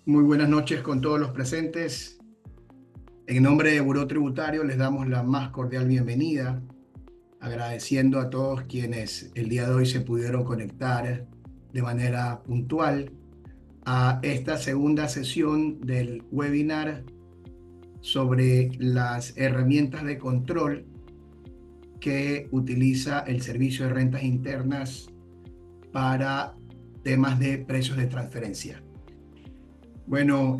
Muy buenas noches con todos los presentes. En nombre de Buró Tributario les damos la más cordial bienvenida, agradeciendo a todos quienes el día de hoy se pudieron conectar de manera puntual a esta segunda sesión del webinar sobre las herramientas de control que utiliza el Servicio de Rentas Internas para temas de precios de transferencia. Bueno,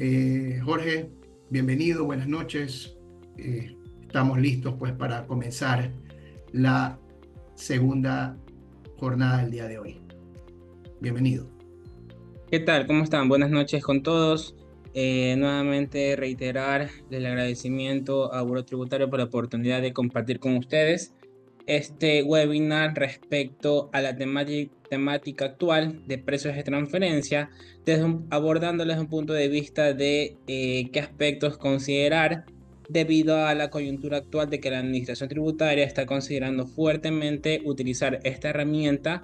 Jorge, bienvenido, buenas noches. Estamos listos pues para comenzar la segunda jornada del día de hoy. Bienvenido. ¿Qué tal? ¿Cómo están? Buenas noches con todos. Nuevamente reiterar el agradecimiento a Buró Tributario por la oportunidad de compartir con ustedes este webinar respecto a la temática actual de precios de transferencia, abordándoles desde un punto de vista de qué aspectos considerar debido a la coyuntura actual de que la Administración Tributaria está considerando fuertemente utilizar esta herramienta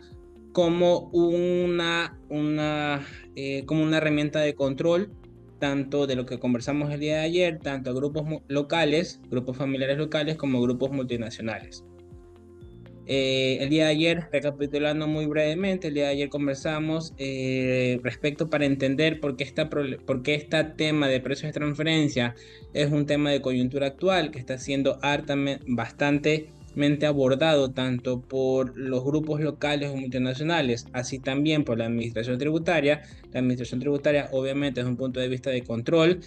como como una herramienta de control, tanto de lo que conversamos el día de ayer, tanto a grupos locales, grupos familiares locales, como grupos multinacionales. El día de ayer, recapitulando muy brevemente, el día de ayer conversamos respecto para entender por qué este tema de precios de transferencia es un tema de coyuntura actual que está siendo bastante abordado tanto por los grupos locales o multinacionales, así también por la administración tributaria. La administración tributaria obviamente es un punto de vista de control.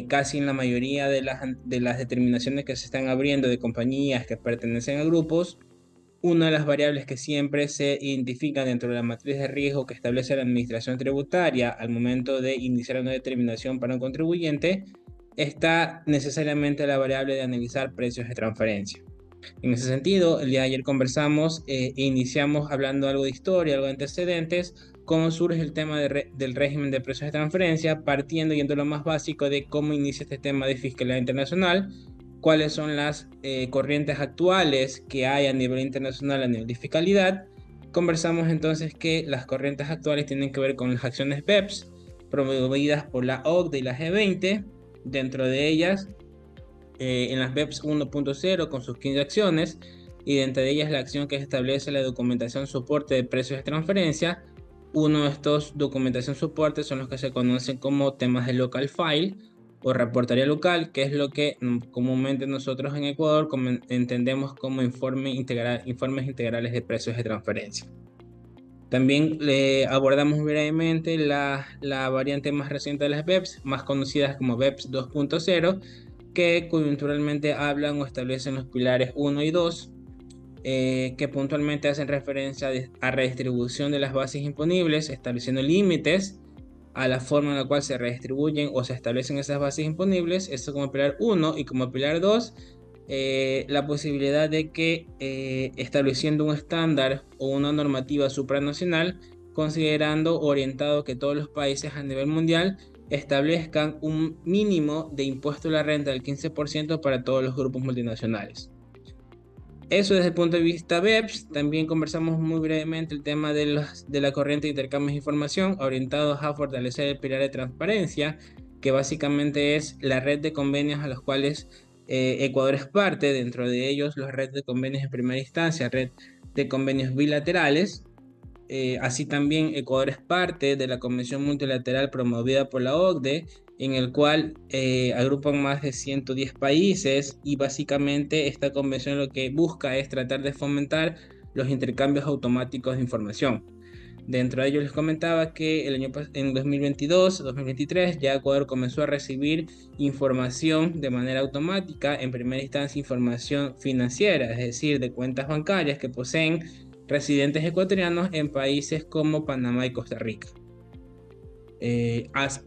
Casi en la mayoría de las determinaciones que se están abriendo de compañías que pertenecen a grupos, una de las variables que siempre se identifican dentro de la matriz de riesgo que establece la administración tributaria al momento de iniciar una determinación para un contribuyente está necesariamente la variable de analizar precios de transferencia. En ese sentido, el día de ayer conversamos e iniciamos hablando algo de historia, algo de antecedentes, cómo surge el tema del régimen de precios de transferencia, partiendo yendo a lo más básico de cómo inicia este tema de fiscalidad internacional, cuáles son las corrientes actuales que hay a nivel internacional a nivel de fiscalidad. Conversamos entonces que las corrientes actuales tienen que ver con las acciones BEPS promovidas por la OCDE y la G20. Dentro de ellas, en las BEPS 1.0 con sus 15 acciones, y dentro de ellas la acción que establece la documentación soporte de precios de transferencia. Uno de estos documentación soporte son los que se conocen como temas de local file o reportaría local, que es lo que comúnmente nosotros en Ecuador entendemos como informes integrales de precios de transferencia. También le abordamos brevemente la variante más reciente de las BEPS, más conocidas como BEPS 2.0, que coyunturalmente hablan o establecen los pilares 1 y 2, que puntualmente hacen referencia a redistribución de las bases imponibles, estableciendo límites a la forma en la cual se redistribuyen o se establecen esas bases imponibles. Esto como pilar 1, y como pilar 2, la posibilidad de que estableciendo un estándar o una normativa supranacional, considerando orientado que todos los países a nivel mundial establezcan un mínimo de impuesto a la renta del 15% para todos los grupos multinacionales. Eso desde el punto de vista BEPS. También conversamos muy brevemente el tema de la corriente de intercambios de información orientados a fortalecer el pilar de transparencia, que básicamente es la red de convenios a los cuales Ecuador es parte, dentro de ellos la red de convenios en primera instancia, red de convenios bilaterales. Así también Ecuador es parte de la Convención Multilateral promovida por la OCDE, en el cual agrupan más de 110 países, y básicamente esta convención lo que busca es tratar de fomentar los intercambios automáticos de información. Dentro de ellos les comentaba que en 2022-2023 ya Ecuador comenzó a recibir información de manera automática, en primera instancia información financiera, es decir, de cuentas bancarias que poseen residentes ecuatorianos en países como Panamá y Costa Rica.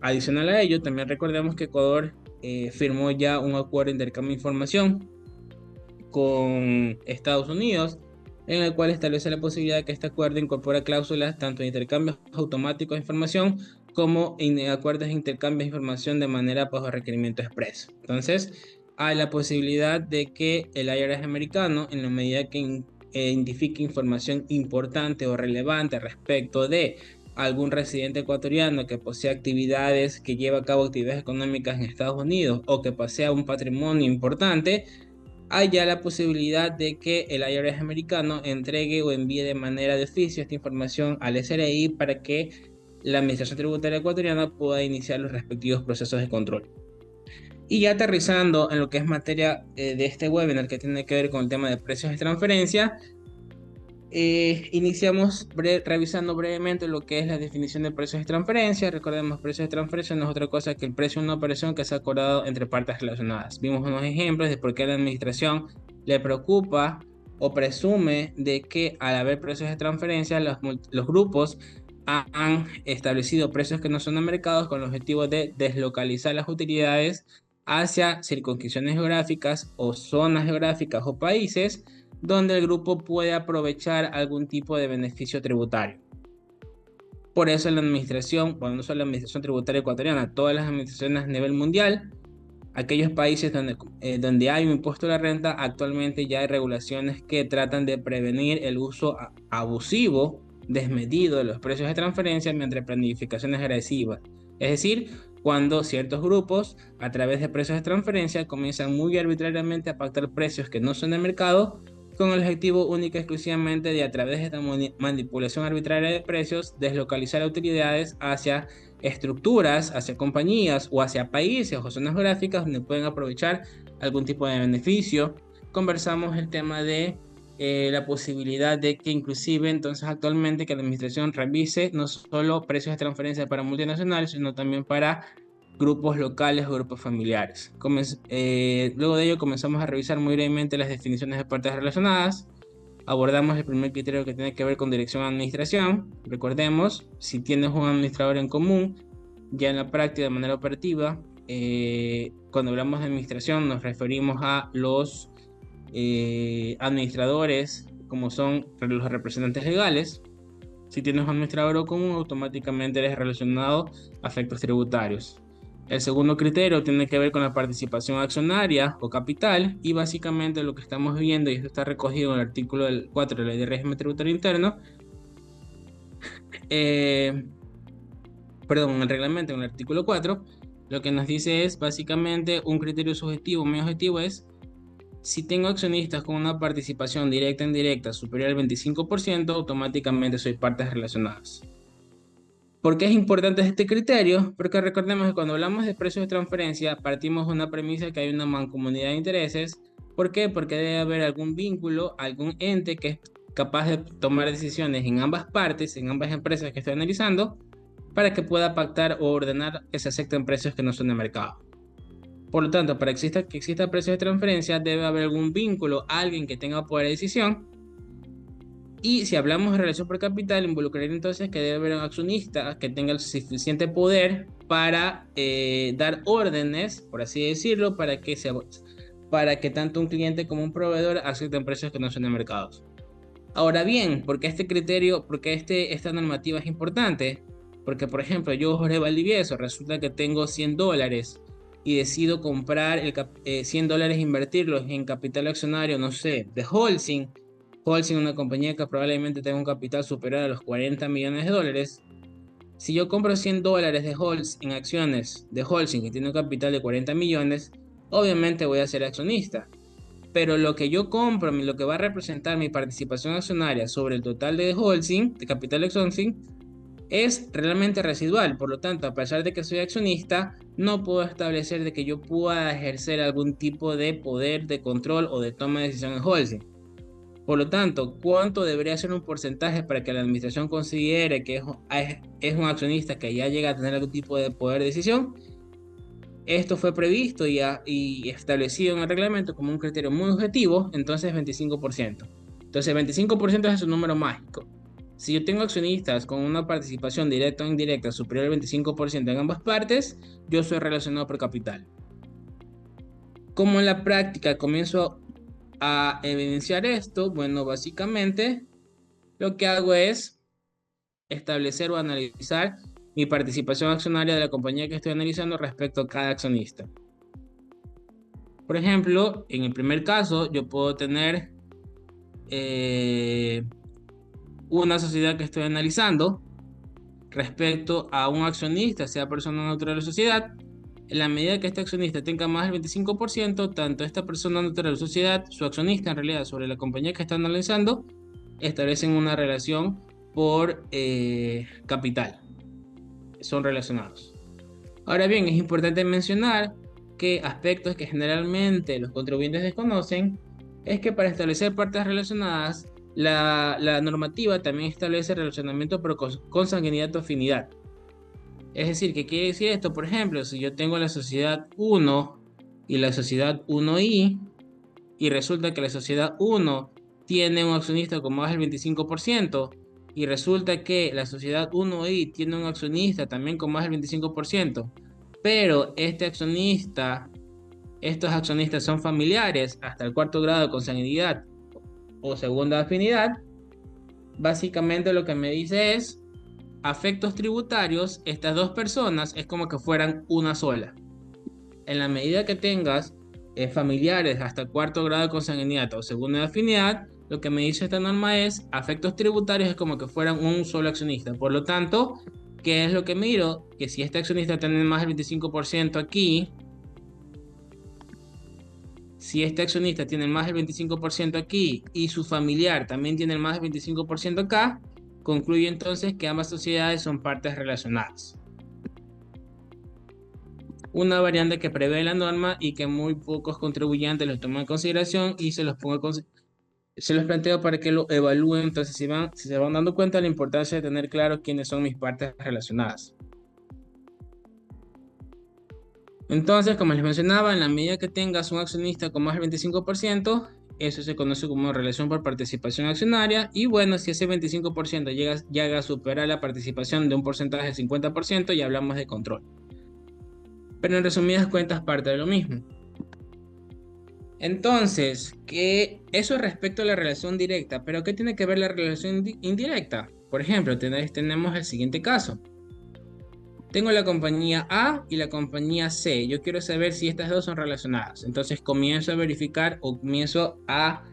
Adicional a ello, también recordemos que Ecuador firmó ya un acuerdo de intercambio de información con Estados Unidos, en el cual establece la posibilidad de que este acuerdo incorpora cláusulas tanto de intercambios automáticos de información como en acuerdos de intercambio de información de manera bajo requerimiento expreso. Entonces, hay la posibilidad de que el IRS americano, en la medida que identifique información importante o relevante respecto de algún residente ecuatoriano que posea actividades, que lleva a cabo actividades económicas en Estados Unidos o que posea un patrimonio importante, hay ya la posibilidad de que el IRS americano entregue o envíe de manera de oficio esta información al SRI para que la Administración Tributaria Ecuatoriana pueda iniciar los respectivos procesos de control. Y ya aterrizando en lo que es materia de este webinar que tiene que ver con el tema de precios de transferencia, iniciamos revisando brevemente lo que es la definición de precios de transferencia. Recordemos, precios de transferencia no es otra cosa que el precio de una operación que se ha acordado entre partes relacionadas. Vimos unos ejemplos de por qué a la administración le preocupa o presume de que al haber precios de transferencia, los grupos han establecido precios que no son de mercados con el objetivo de deslocalizar las utilidades hacia circunscripciones geográficas o zonas geográficas o países donde el grupo puede aprovechar algún tipo de beneficio tributario. Por eso la administración, bueno, no solo la administración tributaria ecuatoriana, todas las administraciones a nivel mundial, aquellos países donde hay un impuesto a la renta, actualmente ya hay regulaciones que tratan de prevenir el uso abusivo, desmedido de los precios de transferencia mediante planificaciones agresivas. Es decir, cuando ciertos grupos, a través de precios de transferencia, comienzan muy arbitrariamente a pactar precios que no son de mercado, con el objetivo único y exclusivamente de, a través de esta manipulación arbitraria de precios, deslocalizar utilidades hacia estructuras, hacia compañías o hacia países o zonas geográficas donde pueden aprovechar algún tipo de beneficio. Conversamos el tema de la posibilidad de que inclusive entonces actualmente que la administración revise no solo precios de transferencia para multinacionales, sino también para grupos locales o grupos familiares. Luego de ello comenzamos a revisar muy brevemente las definiciones de partes relacionadas. Abordamos el primer criterio que tiene que ver con dirección a administración. Recordemos, si tienes un administrador en común, ya en la práctica de manera operativa, cuando hablamos de administración nos referimos a los administradores como son los representantes legales. Si tienes un administrador común, automáticamente eres relacionado a efectos tributarios. El segundo criterio tiene que ver con la participación accionaria o capital, y básicamente lo que estamos viendo, y esto está recogido en el artículo 4 de la Ley de Régimen Tributario Interno, en el reglamento, en el artículo 4, lo que nos dice es básicamente un criterio subjetivo, muy objetivo es: si tengo accionistas con una participación directa e indirecta superior al 25%, automáticamente soy partes relacionadas. ¿Por qué es importante este criterio? Porque recordemos que cuando hablamos de precios de transferencia, partimos de una premisa que hay una mancomunidad de intereses. ¿Por qué? Porque debe haber algún vínculo, algún ente que es capaz de tomar decisiones en ambas partes, en ambas empresas que estoy analizando, para que pueda pactar o ordenar que se acepten precios que no son de mercado. Por lo tanto, para que exista precios de transferencia, debe haber algún vínculo, alguien que tenga poder de decisión. Y si hablamos de relación por capital, involucraría entonces que debe haber un accionista que tenga el suficiente poder para dar órdenes, por así decirlo, para que tanto un cliente como un proveedor acepten precios que no son de mercados. Ahora bien, ¿por qué este criterio, por qué esta normativa es importante? Porque, por ejemplo, yo, Jorge Valdivieso, resulta que tengo $100 y decido comprar $100 e invertirlos en capital accionario, no sé, de Holcim. Holcim, una compañía que probablemente tenga un capital superior a los $40 millones. Si yo compro $100 de Holcim en acciones de Holcim que tiene un capital de 40 millones, obviamente voy a ser accionista. Pero lo que yo compro, lo que va a representar mi participación accionaria sobre el total de Holcim, de capital de Holcim, es realmente residual. Por lo tanto, a pesar de que soy accionista, no puedo establecer de que yo pueda ejercer algún tipo de poder de control o de toma de decisión en Holcim. Por lo tanto, ¿cuánto debería ser un porcentaje para que la administración considere que es un accionista que ya llega a tener algún tipo de poder de decisión? Esto fue previsto y establecido en el reglamento como un criterio muy objetivo, entonces 25%. Entonces 25% es un número mágico. Si yo tengo accionistas con una participación directa o indirecta superior al 25% en ambas partes, yo soy relacionado por capital. ¿Cómo en la práctica comienzo a evidenciar esto? Bueno, básicamente lo que hago es establecer o analizar mi participación accionaria de la compañía que estoy analizando respecto a cada accionista. Por ejemplo, en el primer caso, yo puedo tener una sociedad que estoy analizando respecto a un accionista, sea persona natural o sociedad. En la medida que este accionista tenga más del 25%, tanto esta persona natural o sociedad, su accionista en realidad sobre la compañía que está analizando, establecen una relación por capital. Son relacionados. Ahora bien, es importante mencionar que aspectos que generalmente los contribuyentes desconocen es que para establecer partes relacionadas, la normativa también establece relacionamiento por consanguinidad o afinidad. Es decir, ¿qué quiere decir esto? Por ejemplo, si yo tengo la sociedad 1 y la sociedad 1i, y resulta que la sociedad 1 tiene un accionista con más del 25%, y resulta que la sociedad 1i tiene un accionista también con más del 25%, pero estos accionistas son familiares hasta el cuarto grado de consanguinidad o segunda afinidad, básicamente lo que me dice es, a efectos tributarios, estas dos personas es como que fueran una sola. En la medida que tengas familiares hasta cuarto grado de consanguinidad o segunda de afinidad, lo que me dice esta norma es, a efectos tributarios es como que fueran un solo accionista. Por lo tanto, ¿qué es lo que miro? Que si este accionista tiene más del 25% aquí, si este accionista tiene más del 25% aquí y su familiar también tiene más del 25% acá, concluye entonces que ambas sociedades son partes relacionadas. Una variante que prevé la norma y que muy pocos contribuyentes lo toman en consideración y se los planteo para que lo evalúen. Entonces, si se van dando cuenta de la importancia de tener claro quiénes son mis partes relacionadas. Entonces, como les mencionaba, en la medida que tengas un accionista con más del 25%, eso se conoce como relación por participación accionaria. Y bueno, si ese 25% llega a superar la participación de un porcentaje del 50%, ya hablamos de control. Pero en resumidas cuentas, parte de lo mismo. Entonces, eso es respecto a la relación directa, pero ¿qué tiene que ver la relación indirecta? Por ejemplo, tenemos el siguiente caso. Tengo la compañía A y la compañía C. Yo quiero saber si estas dos son relacionadas. Entonces comienzo a verificar o comienzo a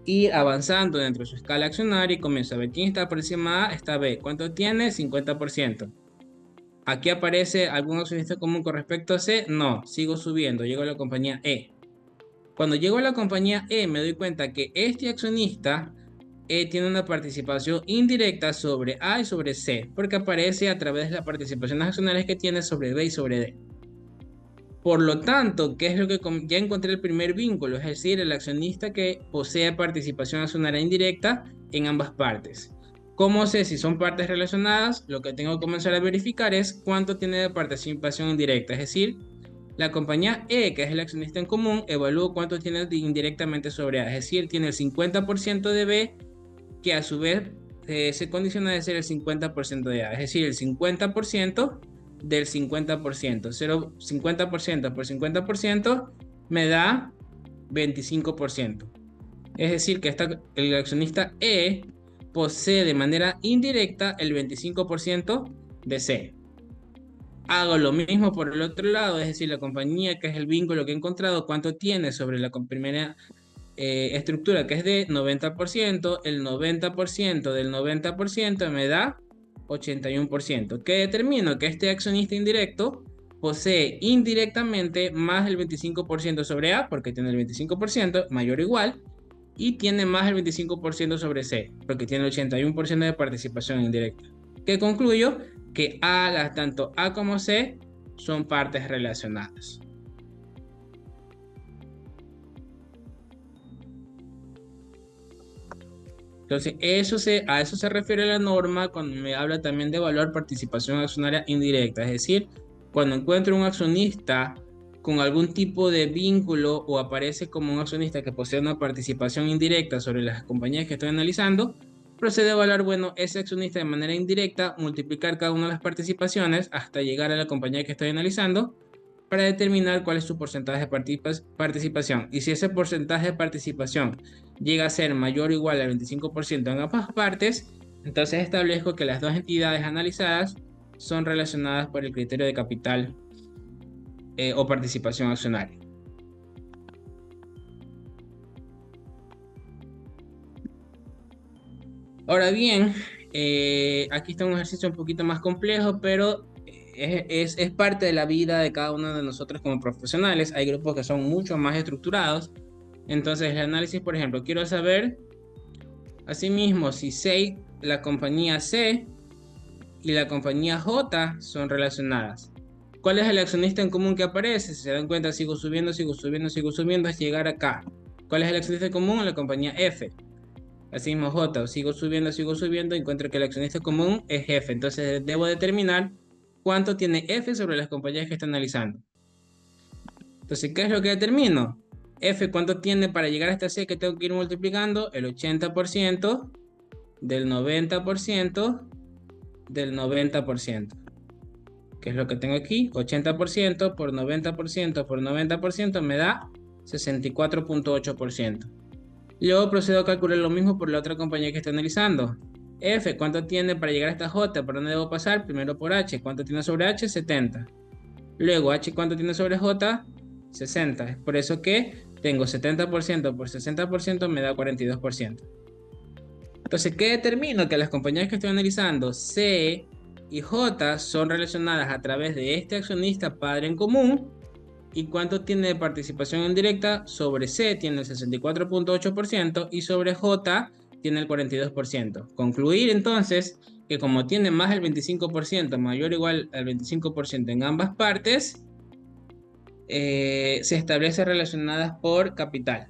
ir avanzando dentro de su escala accionaria y comienzo a ver quién está por encima de A, está B. ¿Cuánto tiene? 50%. ¿Aquí aparece algún accionista común con respecto a C? No, sigo subiendo, llego a la compañía E. Cuando llego a la compañía E, me doy cuenta que este accionista tiene una participación indirecta sobre A y sobre C, porque aparece a través de las participaciones accionarias que tiene sobre B y sobre D. Por lo tanto, ¿qué es lo que ya encontré el primer vínculo? Es decir, el accionista que posee participación accionaria indirecta en ambas partes. ¿Cómo sé si son partes relacionadas? Lo que tengo que comenzar a verificar es cuánto tiene de participación indirecta, es decir, la compañía E, que es el accionista en común, evalúa cuánto tiene indirectamente sobre A, es decir, tiene el 50% de B, que a su vez se condiciona de ser el 50% de A, es decir, el 50% del 50%. 50% por 50% me da 25%. Es decir, que el accionista E posee de manera indirecta el 25% de C. Hago lo mismo por el otro lado, es decir, la compañía, que es el vínculo que he encontrado, cuánto tiene sobre la primera estructura, que es de 90%, el 90% del 90% me da 81%, que determino que este accionista indirecto posee indirectamente más del 25% sobre A, porque tiene el 25%, mayor o igual, y tiene más del 25% sobre C, porque tiene el 81% de participación indirecta. Que concluyo que tanto A como C son partes relacionadas. Entonces, a eso se refiere la norma cuando me habla también de evaluar participación accionaria indirecta. Es decir, cuando encuentro un accionista con algún tipo de vínculo o aparece como un accionista que posee una participación indirecta sobre las compañías que estoy analizando, procede a evaluar, bueno, ese accionista de manera indirecta, multiplicar cada una de las participaciones hasta llegar a la compañía que estoy analizando para determinar cuál es su porcentaje de participación. Y si ese porcentaje de participación llega a ser mayor o igual al 25% en ambas partes, entonces establezco que las dos entidades analizadas son relacionadas por el criterio de capital o participación accionaria. Ahora bien, aquí está un ejercicio un poquito más complejo, pero es parte de la vida de cada uno de nosotros como profesionales. Hay grupos que son mucho más estructurados. Entonces, el análisis, por ejemplo, quiero saber, asimismo, si la compañía C y la compañía J son relacionadas. ¿Cuál es el accionista en común que aparece? Si se dan cuenta, sigo subiendo, sigo subiendo, sigo subiendo hasta llegar acá. ¿Cuál es el accionista en común? La compañía F. Así mismo J, sigo subiendo, encuentro que el accionista común es F. Entonces debo determinar cuánto tiene F sobre las compañías que está analizando. Entonces, ¿qué es lo que determino? F, ¿cuánto tiene para llegar hasta C que tengo que ir multiplicando? El 80% del 90% del 90%. ¿Qué es lo que tengo aquí? 80% por 90% por 90% me da 64.8%. Luego procedo a calcular lo mismo por la otra compañía que está analizando. F, ¿cuánto tiene para llegar hasta J? ¿Por dónde debo pasar? Primero por H. ¿Cuánto tiene sobre H? 70. Luego H, ¿cuánto tiene sobre J? 60. Es por eso que tengo 70% por 60% me da 42%. Entonces, ¿qué determino? Que las compañías que estoy analizando, C y J, son relacionadas a través de este accionista padre en común. ¿Y cuánto tiene de participación indirecta? Sobre C tiene el 64.8% y sobre J tiene el 42%. Concluir entonces que como tiene más del 25%, mayor o igual al 25% en ambas partes, se establece relacionadas por capital.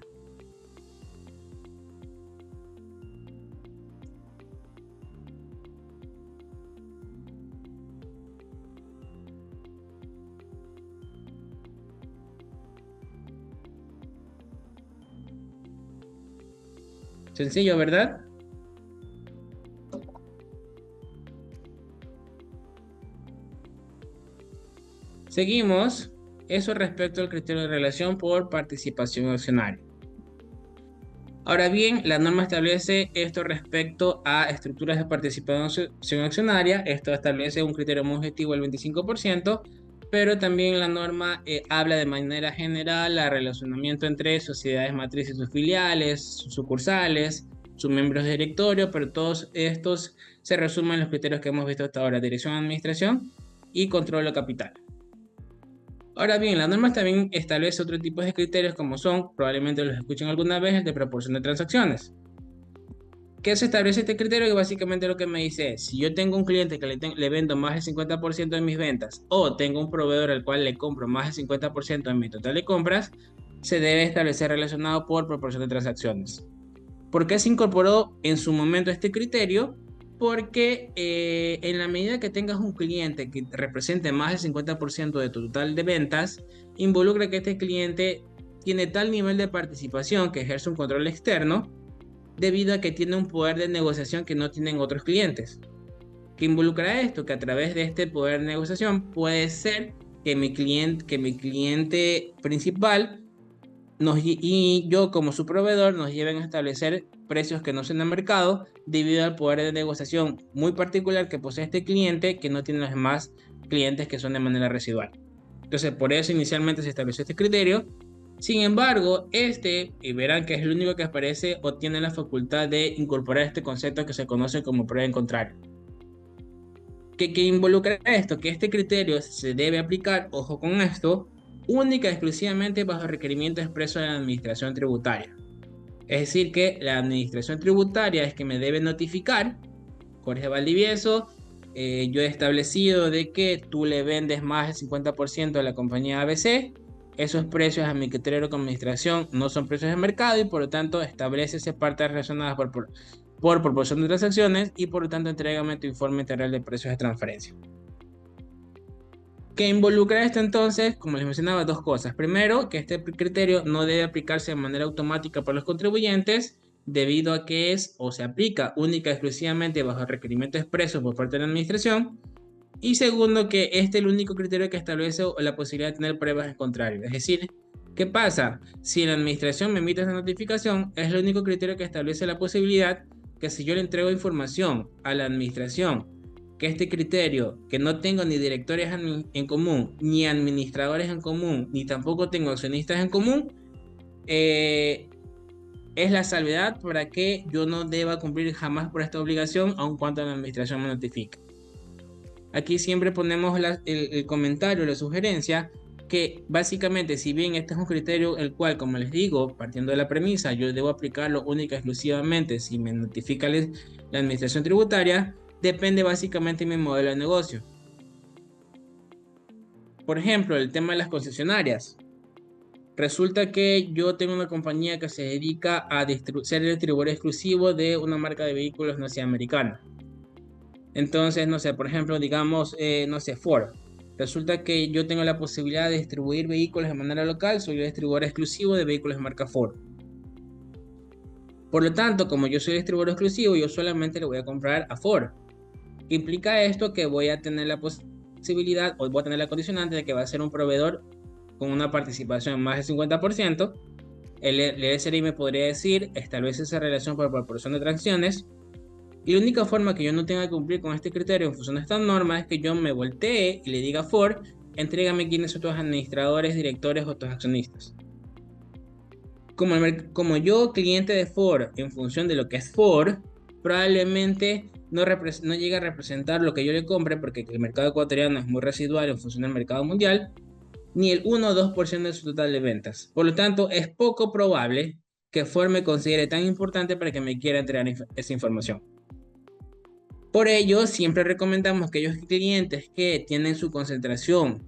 Sencillo, ¿verdad? Seguimos. Eso respecto al criterio de relación por participación accionaria. Ahora bien, la norma establece esto respecto a estructuras de participación accionaria. Esto establece un criterio muy objetivo del 25%, pero también la norma habla de manera general al relacionamiento entre sociedades matrices y sus filiales, sus sucursales, sus miembros de directorio, pero todos estos se resumen en los criterios que hemos visto hasta ahora: dirección, administración y control de capital. Ahora bien, la norma también establece otro tipo de criterios como son, probablemente los escuchen alguna vez, el de proporción de transacciones. ¿Qué se establece este criterio? Que básicamente lo que me dice es, si yo tengo un cliente que le vendo más del 50% de mis ventas o tengo un proveedor al cual le compro más del 50% de mi total de compras, se debe establecer relacionado por proporción de transacciones. ¿Por qué se incorporó en su momento este criterio? Porque en la medida que tengas un cliente que represente más del 50% de tu total de ventas, involucra que este cliente tiene tal nivel de participación que ejerce un control externo debido a que tiene un poder de negociación que no tienen otros clientes. ¿Qué involucra esto? Que a través de este poder de negociación puede ser que mi cliente principal y yo como su proveedor nos lleven a establecer precios que no sean en el mercado debido al poder de negociación muy particular que posee este cliente que no tiene los demás clientes que son de manera residual. Entonces, por eso inicialmente se estableció este criterio. Sin embargo, y verán que es el único que aparece o tiene la facultad de incorporar este concepto que se conoce como prueba en contrario. ¿Qué involucra esto? Que este criterio se debe aplicar, ojo con esto, única y exclusivamente bajo requerimiento expreso de la administración tributaria. Es decir, que la administración tributaria es que me debe notificar: Jorge Valdivieso, yo he establecido de que tú le vendes más del 50% a la compañía ABC. Esos precios a mi criterio como administración no son precios de mercado y por lo tanto establece partes relacionadas por proporción de transacciones y por lo tanto entrégame tu informe integral de precios de transferencia. ¿Qué involucra esto entonces? Como les mencionaba, dos cosas. Primero, que este criterio no debe aplicarse de manera automática por los contribuyentes debido a que se aplica única y exclusivamente bajo requerimiento expreso por parte de la administración. Y segundo, que este es el único criterio que establece la posibilidad de tener pruebas en contrario. Es decir, ¿qué pasa? Si la administración me emite esa notificación, es el único criterio que establece la posibilidad que si yo le entrego información a la administración, que este criterio, que no tengo ni directores en común, ni administradores en común, ni tampoco tengo accionistas en común, es la salvedad para que yo no deba cumplir jamás por esta obligación, aun cuando la administración me notifique. Aquí siempre ponemos el comentario, la sugerencia, que básicamente, si bien este es un criterio el cual, como les digo, partiendo de la premisa, yo debo aplicarlo única y exclusivamente si me notifica la administración tributaria, depende básicamente de mi modelo de negocio. Por ejemplo, el tema de las concesionarias. Resulta que yo tengo una compañía que se dedica a ser el distribuidor exclusivo de una marca de vehículos, no sé, americana. Entonces, no sé, por ejemplo, digamos, no sé, Ford. Resulta que yo tengo la posibilidad de distribuir vehículos de manera local, soy el distribuidor exclusivo de vehículos de marca Ford. Por lo tanto, como yo soy el distribuidor exclusivo, yo solamente le voy a comprar a Ford. ¿Qué implica esto? Que voy a tener la posibilidad, o voy a tener la condicionante de que va a ser un proveedor con una participación en más del 50%. El SRI me podría decir, establece esa relación por proporción de transacciones. Y la única forma que yo no tenga que cumplir con este criterio en función de esta norma es que yo me voltee y le diga a Ford, entrégame quiénes son tus administradores, directores o tus accionistas. Como yo, cliente de Ford, en función de lo que es Ford, probablemente no llegue a representar lo que yo le compre, porque el mercado ecuatoriano es muy residual en función del mercado mundial, ni el 1 o 2% de su total de ventas. Por lo tanto, es poco probable que Ford me considere tan importante para que me quiera entregar esa información. Por ello, siempre recomendamos que aquellos clientes que tienen su concentración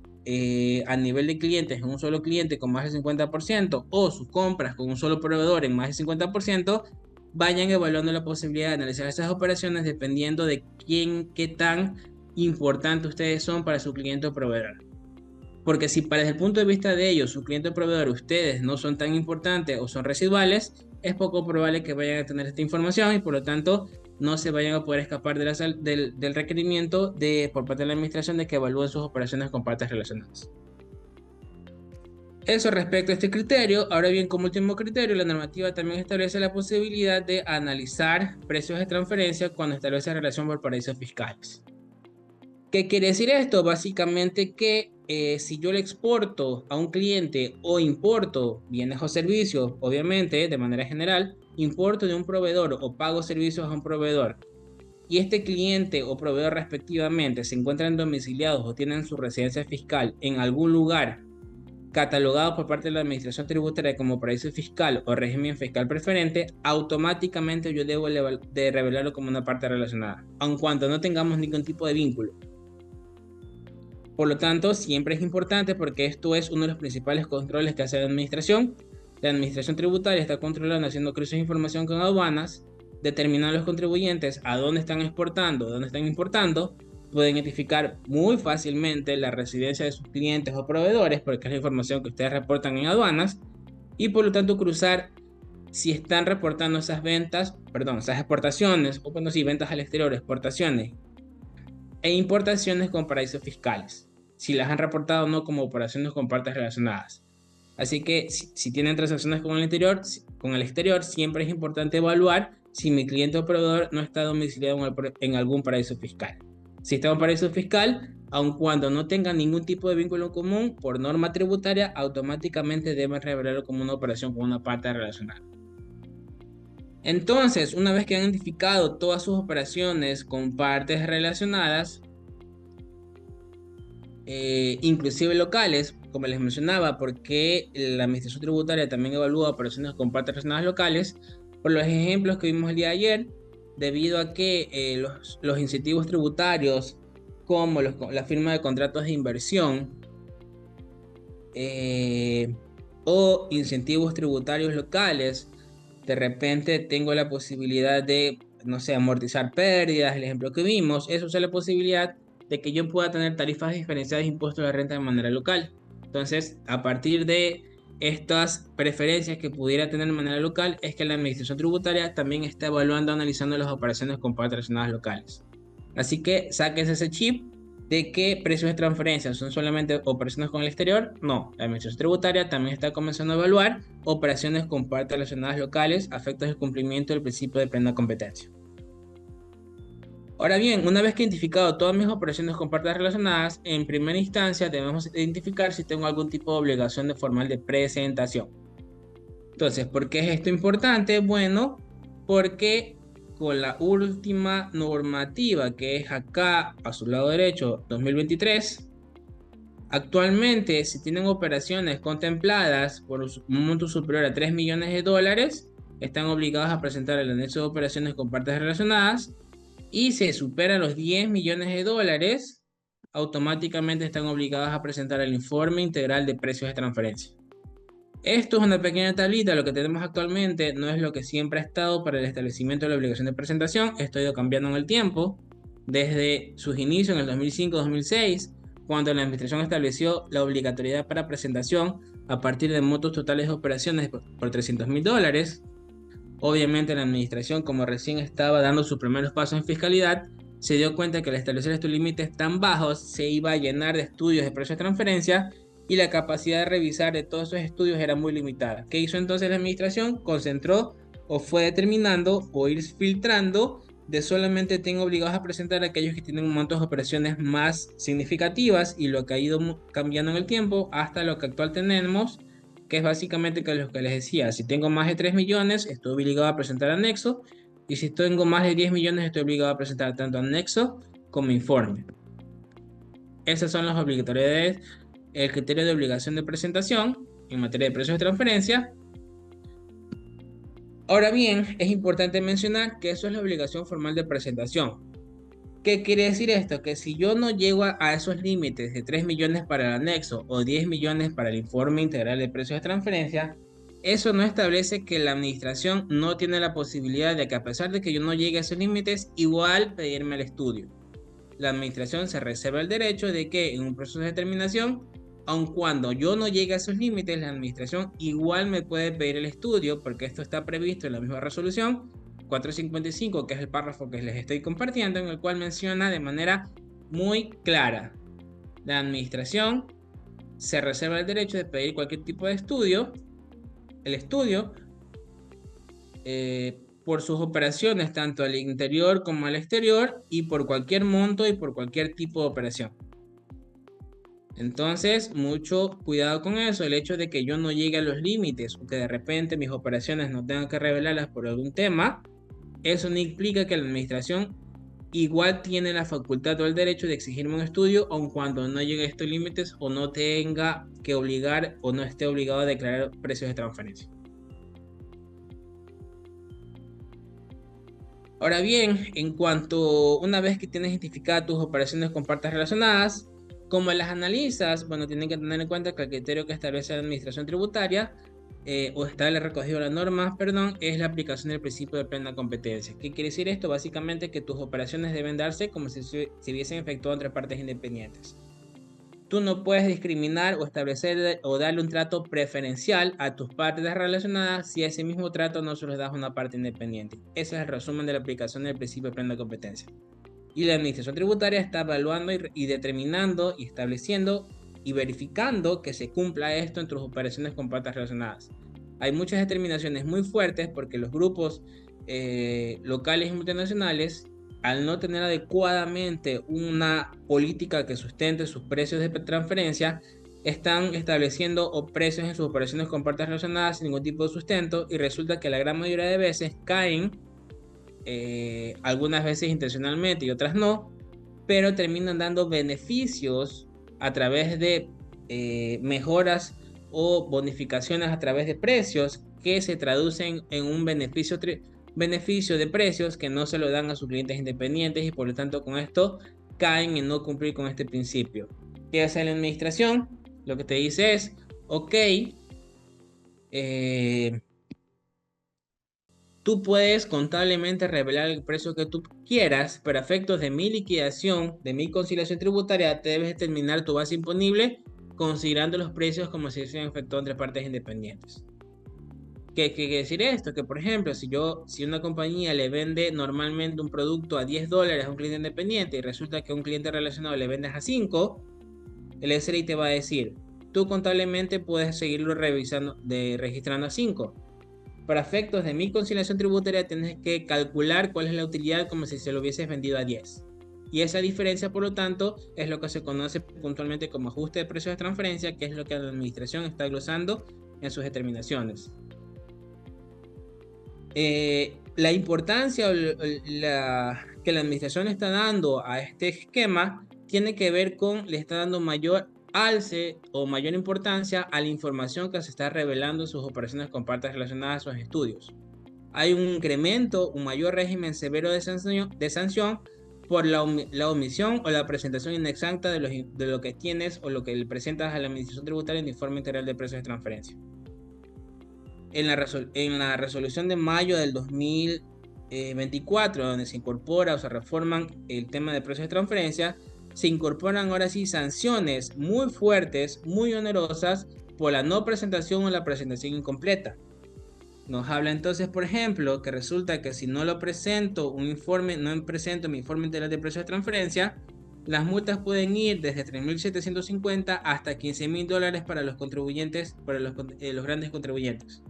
a nivel de clientes en un solo cliente con más del 50% o sus compras con un solo proveedor en más del 50%, vayan evaluando la posibilidad de analizar esas operaciones dependiendo de qué tan importante ustedes son para su cliente o proveedor. Porque si desde el punto de vista de ellos, su cliente o proveedor, ustedes no son tan importantes o son residuales, es poco probable que vayan a tener esta información y por lo tanto no se vayan a poder escapar del requerimiento por parte de la administración de que evalúen sus operaciones con partes relacionadas. Eso respecto a este criterio. Ahora bien, como último criterio, la normativa también establece la posibilidad de analizar precios de transferencia cuando establece relación por paraísos fiscales. ¿Qué quiere decir esto? Básicamente que si yo le exporto a un cliente o importo bienes o servicios, obviamente de manera general, importo de un proveedor o pago servicios a un proveedor y este cliente o proveedor respectivamente se encuentran domiciliados o tienen su residencia fiscal en algún lugar catalogado por parte de la administración tributaria como paraíso fiscal o régimen fiscal preferente, automáticamente yo debo de revelarlo como una parte relacionada, aun cuando no tengamos ningún tipo de vínculo. Por lo tanto, siempre es importante porque esto es uno de los principales controles que hace la administración. La administración tributaria está controlando, haciendo cruces de información con aduanas, determinando a los contribuyentes a dónde están exportando, dónde están importando, pueden identificar muy fácilmente la residencia de sus clientes o proveedores, porque es la información que ustedes reportan en aduanas, y por lo tanto cruzar si están reportando esas esas exportaciones, o bueno, sí, ventas al exterior, exportaciones e importaciones con paraísos fiscales, si las han reportado o no como operaciones con partes relacionadas. Así que si tienen transacciones con el exterior, siempre es importante evaluar si mi cliente o proveedor no está domiciliado en algún paraíso fiscal. Si está en un paraíso fiscal, aun cuando no tenga ningún tipo de vínculo común, por norma tributaria, automáticamente deben revelarlo como una operación con una parte relacionada. Entonces, una vez que han identificado todas sus operaciones con partes relacionadas, inclusive locales, como les mencionaba, porque la administración tributaria también evalúa operaciones con partes relacionadas locales, por los ejemplos que vimos el día de ayer, debido a que los incentivos tributarios, como la firma de contratos de inversión, o incentivos tributarios locales, de repente tengo la posibilidad de, no sé, amortizar pérdidas, el ejemplo que vimos, eso es la posibilidad de que yo pueda tener tarifas diferenciadas de impuestos de renta de manera local. Entonces, a partir de estas preferencias que pudiera tener de manera local, es que la administración tributaria también está evaluando, analizando las operaciones con patrocinadas locales. Así que saques ese chip de que precios de transferencia son solamente operaciones con el exterior. No, la administración tributaria también está comenzando a evaluar operaciones con partes relacionadas locales a efectos del cumplimiento del principio de plena competencia. Ahora bien, una vez que he identificado todas mis operaciones con partes relacionadas, en primera instancia debemos identificar si tengo algún tipo de obligación de formal de presentación. Entonces, ¿por qué es esto importante? Bueno, porque con la última normativa, que es acá a su lado derecho, 2023, actualmente si tienen operaciones contempladas por un monto superior a 3 millones de dólares, están obligados a presentar el anexo de operaciones con partes relacionadas, y se superan los 10 millones de dólares, automáticamente están obligados a presentar el informe integral de precios de transferencia. Esto es una pequeña tablita, lo que tenemos actualmente no es lo que siempre ha estado para el establecimiento de la obligación de presentación, esto ha ido cambiando en el tiempo, desde sus inicios en el 2005-2006, cuando la administración estableció la obligatoriedad para presentación a partir de montos totales de operaciones por 300.000 dólares. Obviamente la administración, como recién estaba dando sus primeros pasos en fiscalidad, se dio cuenta que al establecer estos límites tan bajos se iba a llenar de estudios de precios de transferencia y la capacidad de revisar de todos esos estudios era muy limitada. ¿Qué hizo entonces la administración? Concentró o fue determinando o ir filtrando de solamente tengo obligados a presentar a aquellos que tienen montos de operaciones más significativas, y lo que ha ido cambiando en el tiempo hasta lo que actual tenemos, que es básicamente que lo que les decía, si tengo más de 3 millones, estoy obligado a presentar anexo, y si tengo más de 10 millones, estoy obligado a presentar tanto anexo como informe. Esas son las obligatoriedades, el criterio de obligación de presentación en materia de precios de transferencia. Ahora bien, es importante mencionar que eso es la obligación formal de presentación. ¿Qué quiere decir esto? Que si yo no llego a esos límites de 3 millones para el anexo o 10 millones para el informe integral de precios de transferencia, eso no establece que la administración no tiene la posibilidad de que, a pesar de que yo no llegue a esos límites, igual pedirme el estudio. La administración se reserva el derecho de que en un proceso de determinación, aun cuando yo no llegue a esos límites, la administración igual me puede pedir el estudio, porque esto está previsto en la misma resolución 455, que es el párrafo que les estoy compartiendo, en el cual menciona de manera muy clara: la administración se reserva el derecho de pedir cualquier tipo de estudio, el estudio, por sus operaciones, tanto al interior como al exterior, y por cualquier monto y por cualquier tipo de operación. Entonces, mucho cuidado con eso, el hecho de que yo no llegue a los límites o que de repente mis operaciones no tengan que revelarlas por algún tema, eso no implica que la administración igual tiene la facultad o el derecho de exigirme un estudio, aun cuando no llegue a estos límites o no tenga que obligar o no esté obligado a declarar precios de transferencia. Ahora bien, en cuanto una vez que tienes identificadas tus operaciones con partes relacionadas, ¿cómo las analizas? Bueno, tienen que tener en cuenta que el criterio que establece la administración tributaria o establece recogido en la norma, perdón, es la aplicación del principio de plena competencia. ¿Qué quiere decir esto? Básicamente que tus operaciones deben darse como si se hubiesen efectuado entre partes independientes. Tú no puedes discriminar o establecer o darle un trato preferencial a tus partes relacionadas si ese mismo trato no se lo das a una parte independiente. Ese es el resumen de la aplicación del principio de plena competencia. Y la administración tributaria está evaluando y determinando y estableciendo y verificando que se cumpla esto en tus operaciones con partes relacionadas. Hay muchas determinaciones muy fuertes porque los grupos locales y multinacionales, al no tener adecuadamente una política que sustente sus precios de transferencia, están estableciendo precios en sus operaciones con partes relacionadas sin ningún tipo de sustento, y resulta que la gran mayoría de veces caen, algunas veces intencionalmente y otras no, pero terminan dando beneficios a través de mejoras o bonificaciones a través de precios que se traducen en un beneficio de precios que no se lo dan a sus clientes independientes, y por lo tanto con esto caen en no cumplir con este principio. ¿Qué hace la administración? Lo que te dice es, ok, tú puedes contablemente revelar el precio que tú quieras, pero a efectos de mi liquidación, de mi conciliación tributaria, te debes determinar tu base imponible considerando los precios como si se hubieran efectuado entre partes independientes. ¿Qué quiere decir esto? Que, por ejemplo, si una compañía le vende normalmente un producto a $10 a un cliente independiente y resulta que a un cliente relacionado le vendes a 5, el SRI te va a decir, tú contablemente puedes seguirlo registrando a 5. Para efectos de mi conciliación tributaria tienes que calcular cuál es la utilidad como si se lo hubieses vendido a 10. Y esa diferencia, por lo tanto, es lo que se conoce puntualmente como ajuste de precios de transferencia, que es lo que la administración está glosando en sus determinaciones. La importancia que la administración le está dando a este esquema tiene que ver con, le está dando mayor alce o mayor importancia a la información que se está revelando en sus operaciones con partes relacionadas a sus estudios. Hay un incremento, un mayor régimen severo de sanción por la omisión o la presentación inexacta de lo que tienes o lo que le presentas a la Administración Tributaria en el Informe Integral de Precios de Transferencia. En la resolución de mayo del 2024, donde se incorpora o se reforman el tema de precios de transferencia, se incorporan ahora sí sanciones muy fuertes, muy onerosas por la no presentación o la presentación incompleta. Nos habla entonces, por ejemplo, que resulta que si no lo presento no presento mi informe integral de precios de transferencia, las multas pueden ir desde 3.750 hasta $15.000 para los contribuyentes, para los grandes contribuyentes.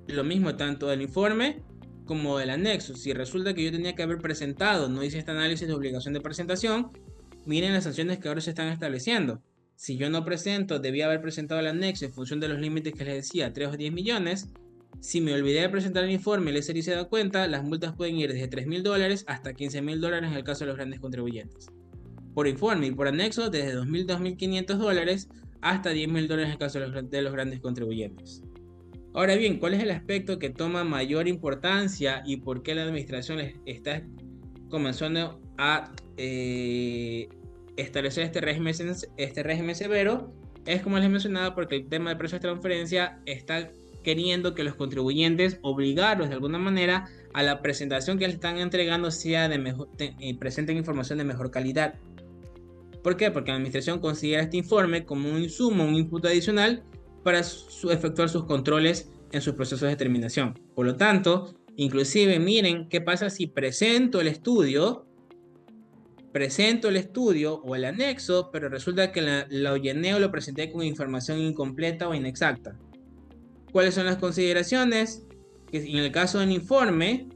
Lo mismo tanto del informe como del anexo. Si resulta que yo tenía que haber presentado, no hice este análisis de obligación de presentación, miren las sanciones que ahora se están estableciendo. Si yo no presento, debía haber presentado el anexo en función de los límites que les decía, 3 o 10 millones. Si me olvidé de presentar el informe y el SRI se da cuenta, las multas pueden ir desde $3.000 hasta $15.000 en el caso de los grandes contribuyentes. Por informe y por anexo, desde $2.000, $2.500 hasta $10.000 en el caso de los grandes contribuyentes. Ahora bien, ¿cuál es el aspecto que toma mayor importancia y por qué la administración está comenzando a establecer este régimen severo? Es como les mencionaba, porque el tema de precios de transferencia está queriendo que los contribuyentes obligarlos de alguna manera a la presentación que les están entregando sea presenten información de mejor calidad. ¿Por qué? Porque la administración considera este informe como un insumo, un input adicional para efectuar sus controles en sus procesos de determinación. Por lo tanto, inclusive miren qué pasa si presento el estudio o el anexo, pero resulta que la OYNE lo presenté con información incompleta o inexacta. ¿Cuáles son las consideraciones? Que en el caso del informe,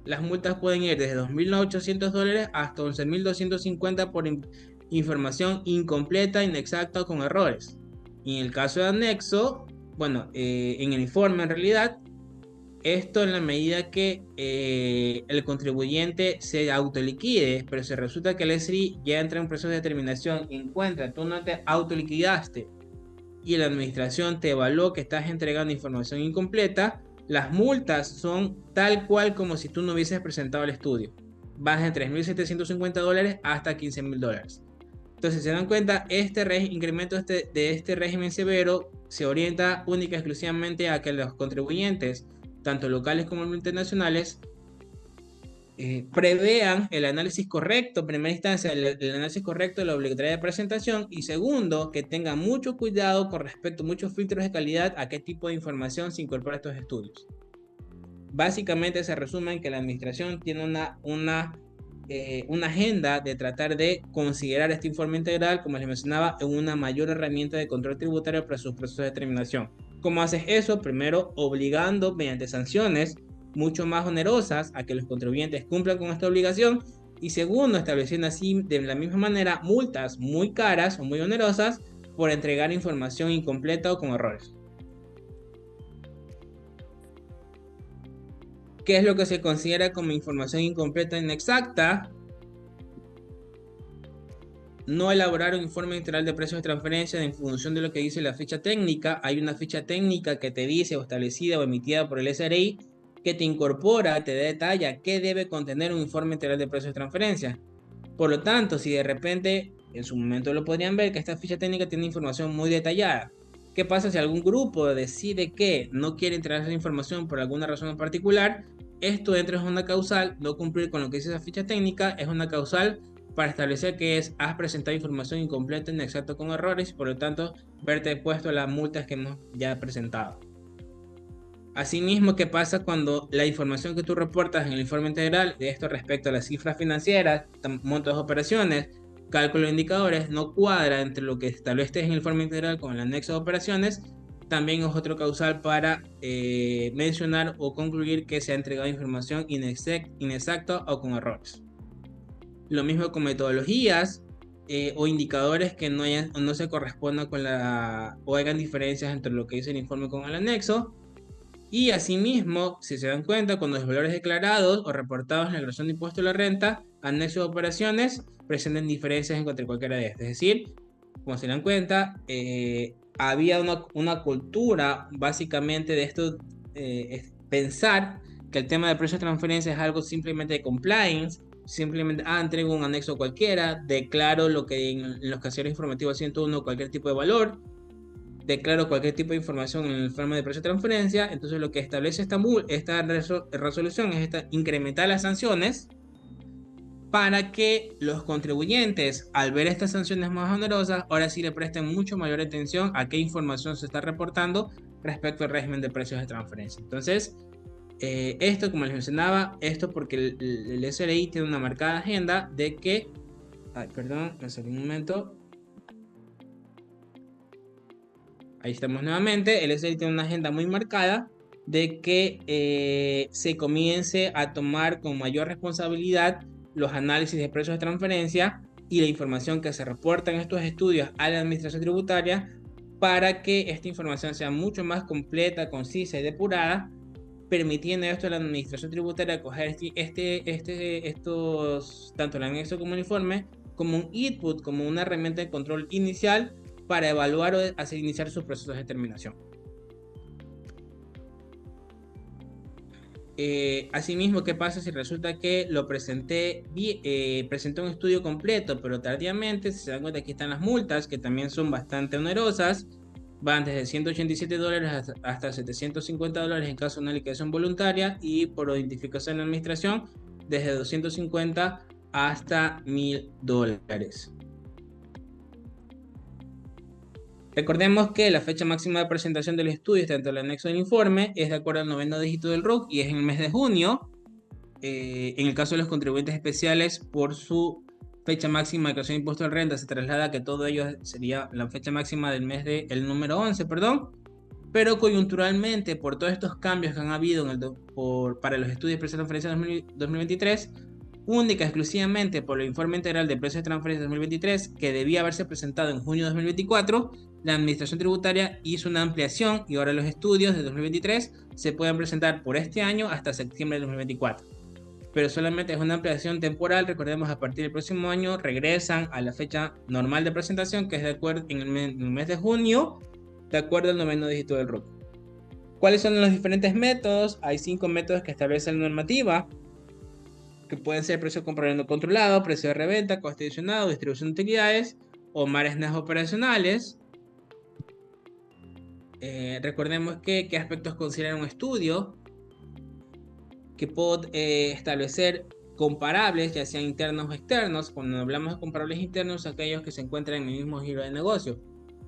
las multas pueden ir desde $2.800 hasta $11.250 por información incompleta, inexacta o con errores. Y en el caso de anexo, bueno, en el informe en realidad, esto en la medida que el contribuyente se autoliquide, pero si resulta que el SRI ya entra en un proceso de determinación y encuentra, tú no te autoliquidaste y la administración te evaluó que estás entregando información incompleta, las multas son tal cual como si tú no hubieses presentado el estudio. Van de $3.750 hasta $15.000. Entonces, se dan cuenta, este incremento de este régimen severo se orienta única y exclusivamente a que los contribuyentes, tanto locales como internacionales, prevean el análisis correcto, en primera instancia, el análisis correcto de la obligatoriedad de presentación, y segundo, que tengan mucho cuidado con respecto a muchos filtros de calidad a qué tipo de información se incorpora a estos estudios. Básicamente se resume en que la administración tiene una agenda de tratar de considerar este informe integral, como les mencionaba, en una mayor herramienta de control tributario para sus procesos de determinación. ¿Cómo haces eso? Primero, obligando mediante sanciones mucho más onerosas a que los contribuyentes cumplan con esta obligación, y segundo, estableciendo así de la misma manera multas muy caras o muy onerosas por entregar información incompleta o con errores. ¿Qué es lo que se considera como información incompleta e inexacta? No elaborar un informe integral de precios de transferencia en función de lo que dice la ficha técnica. Hay una ficha técnica que te dice, o establecida o emitida por el SRI, que te incorpora, te detalla qué debe contener un informe integral de precios de transferencia. Por lo tanto, si de repente, en su momento lo podrían ver, que esta ficha técnica tiene información muy detallada. ¿Qué pasa si algún grupo decide que no quiere entregar esa información por alguna razón en particular? Esto entra en una causal, no cumplir con lo que dice esa ficha técnica, es una causal para establecer que has presentado información incompleta, inexacta, con errores, y por lo tanto verte expuesto a las multas que hemos ya presentado. Asimismo, ¿qué pasa cuando la información que tú reportas en el informe integral de esto respecto a las cifras financieras, montos de operaciones, cálculo de indicadores, no cuadra entre lo que estableces en el informe integral con el anexo de operaciones? También es otro causal para mencionar o concluir que se ha entregado información inexacta o con errores. Lo mismo con metodologías o indicadores que no se correspondan con o hagan diferencias entre lo que dice el informe con el anexo. Y asimismo, si se dan cuenta, cuando los valores declarados o reportados en la declaración de impuesto a la renta, anexos de operaciones, presentan diferencias entre cualquiera de estas. Es decir, como se dan cuenta, había una cultura básicamente de esto, pensar que el tema de precios de transferencia es algo simplemente de compliance, simplemente, entrego un anexo cualquiera, declaro lo que en los caseros informativos 101 cualquier tipo de valor, declaro cualquier tipo de información en el informe de precio de transferencia. Entonces lo que establece esta resolución es incrementar las sanciones para que los contribuyentes, al ver estas sanciones más onerosas, ahora sí le presten mucho mayor atención a qué información se está reportando respecto al régimen de precios de transferencia. Entonces, esto, como les mencionaba, esto porque el SRI tiene una marcada agenda de que, perdón, me salí un momento. Ahí estamos nuevamente. El SRI tiene una agenda muy marcada de que se comience a tomar con mayor responsabilidad los análisis de precios de transferencia y la información que se reporta en estos estudios a la administración tributaria para que esta información sea mucho más completa, concisa y depurada, permitiendo esto a la administración tributaria coger tanto el anexo como el informe, como un input, como una herramienta de control inicial para evaluar o hacer iniciar sus procesos de determinación. Asimismo, ¿qué pasa si resulta que presenté un estudio completo, pero tardíamente? Si se dan cuenta, aquí están las multas, que también son bastante onerosas, van desde $187 hasta $750 en caso de una liquidación voluntaria, y por identificación de administración, desde 250 hasta $1000. Recordemos que la fecha máxima de presentación del estudio, tanto el anexo del informe, es de acuerdo al noveno dígito del RUC y es en el mes de junio. En el caso de los contribuyentes especiales, por su fecha máxima de declaración de impuesto de renta, se traslada que todo ello sería la fecha máxima del mes el número 11, perdón. Pero coyunturalmente, por todos estos cambios que han habido para los estudios de precios de transferencia 2023, única exclusivamente por el informe integral de precios de transferencia 2023, que debía haberse presentado en junio de 2024, la administración tributaria hizo una ampliación y ahora los estudios de 2023 se pueden presentar por este año hasta septiembre de 2024. Pero solamente es una ampliación temporal. Recordemos, a partir del próximo año regresan a la fecha normal de presentación, que es de acuerdo en el mes de junio, de acuerdo al noveno dígito del RUC. ¿Cuáles son los diferentes métodos? Hay 5 métodos que establece la normativa, que pueden ser precio comparable no controlado, precio de reventa, coste adicionado, distribución de utilidades o márgenes operacionales. Recordemos qué aspectos consideran un estudio, que puedo establecer comparables, ya sean internos o externos. Cuando hablamos de comparables internos, aquellos que se encuentran en el mismo giro de negocio.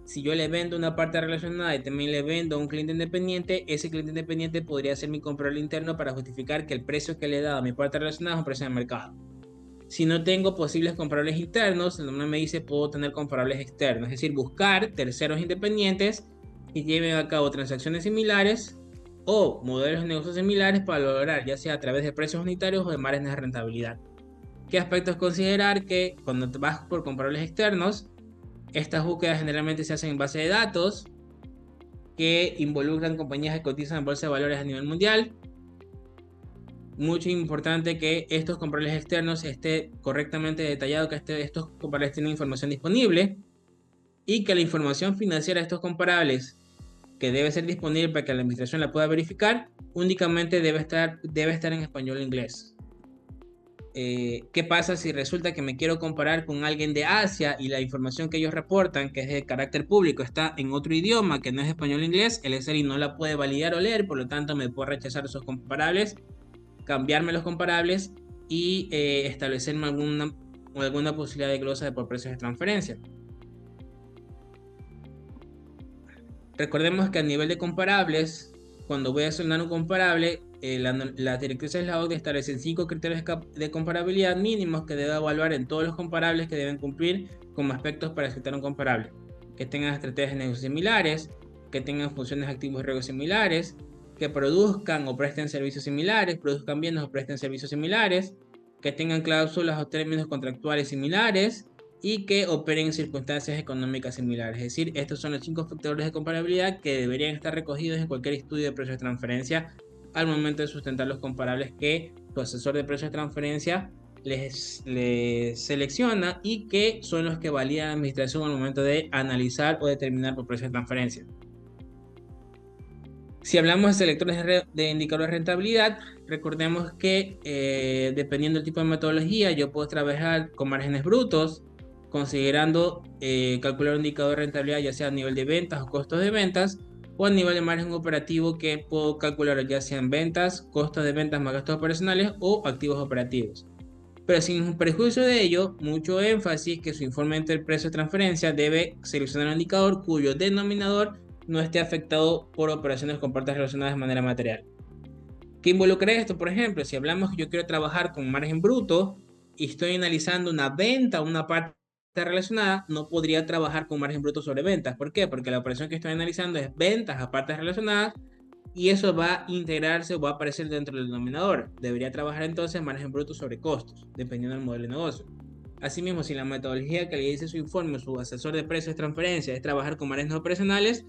Si yo le vendo una parte relacionada y también le vendo a un cliente independiente, ese cliente independiente podría ser mi comparable interno para justificar que el precio que le he dado a mi parte relacionada es un precio de mercado. Si no tengo posibles comparables internos, el nombre me dice puedo tener comparables externos, es decir, buscar terceros independientes que lleven a cabo transacciones similares o modelos de negocios similares para lograr, ya sea a través de precios unitarios o de márgenes de rentabilidad. ¿Qué aspectos considerar? Que cuando te vas por comparables externos, estas búsquedas generalmente se hacen en base de datos que involucran compañías que cotizan en bolsa de valores a nivel mundial. Mucho importante que estos comparables externos esté correctamente detallado, que estos comparables tienen información disponible y que la información financiera de estos comparables, que debe ser disponible para que la administración la pueda verificar, únicamente debe estar en español e inglés. ¿Qué pasa si resulta que me quiero comparar con alguien de Asia y la información que ellos reportan, que es de carácter público, está en otro idioma que no es español e inglés? El SRI no la puede validar o leer, por lo tanto me puede rechazar esos comparables, cambiarme los comparables y establecerme alguna posibilidad de glosa por precios de transferencia. Recordemos que a nivel de comparables, cuando voy a asignar un comparable, las directrices de la OCDE establecen 5 criterios de comparabilidad mínimos que debe evaluar en todos los comparables que deben cumplir como aspectos para aceptar un comparable. Que tengan estrategias de negocio similares, que tengan funciones activos y riesgos similares, que produzcan o presten servicios similares, produzcan bienes o presten servicios similares, que tengan cláusulas o términos contractuales similares y que operen en circunstancias económicas similares. Es decir, estos son los 5 factores de comparabilidad que deberían estar recogidos en cualquier estudio de precios de transferencia al momento de sustentar los comparables que tu asesor de precios de transferencia les selecciona y que son los que valida la administración al momento de analizar o determinar por precio de transferencia. Si hablamos de selectores de indicadores de rentabilidad, recordemos que dependiendo del tipo de metodología, yo puedo trabajar con márgenes brutos, considerando calcular un indicador de rentabilidad ya sea a nivel de ventas o costos de ventas, o a nivel de margen operativo que puedo calcular ya sean ventas, costos de ventas más gastos operacionales o activos operativos. Pero sin perjuicio de ello, mucho énfasis que su informe entre el precio de transferencia debe seleccionar un indicador cuyo denominador no esté afectado por operaciones con partes relacionadas de manera material. ¿Qué involucra esto? Por ejemplo, si hablamos que yo quiero trabajar con margen bruto y estoy analizando una venta, una parte relacionada, no podría trabajar con margen bruto sobre ventas. ¿Por qué? Porque la operación que estoy analizando es ventas a partes relacionadas y eso va a integrarse o va a aparecer dentro del denominador. Debería trabajar entonces margen bruto sobre costos, dependiendo del modelo de negocio. Asimismo, si la metodología que le dice su informe, su asesor de precios de transferencia es trabajar con márgenes operacionales,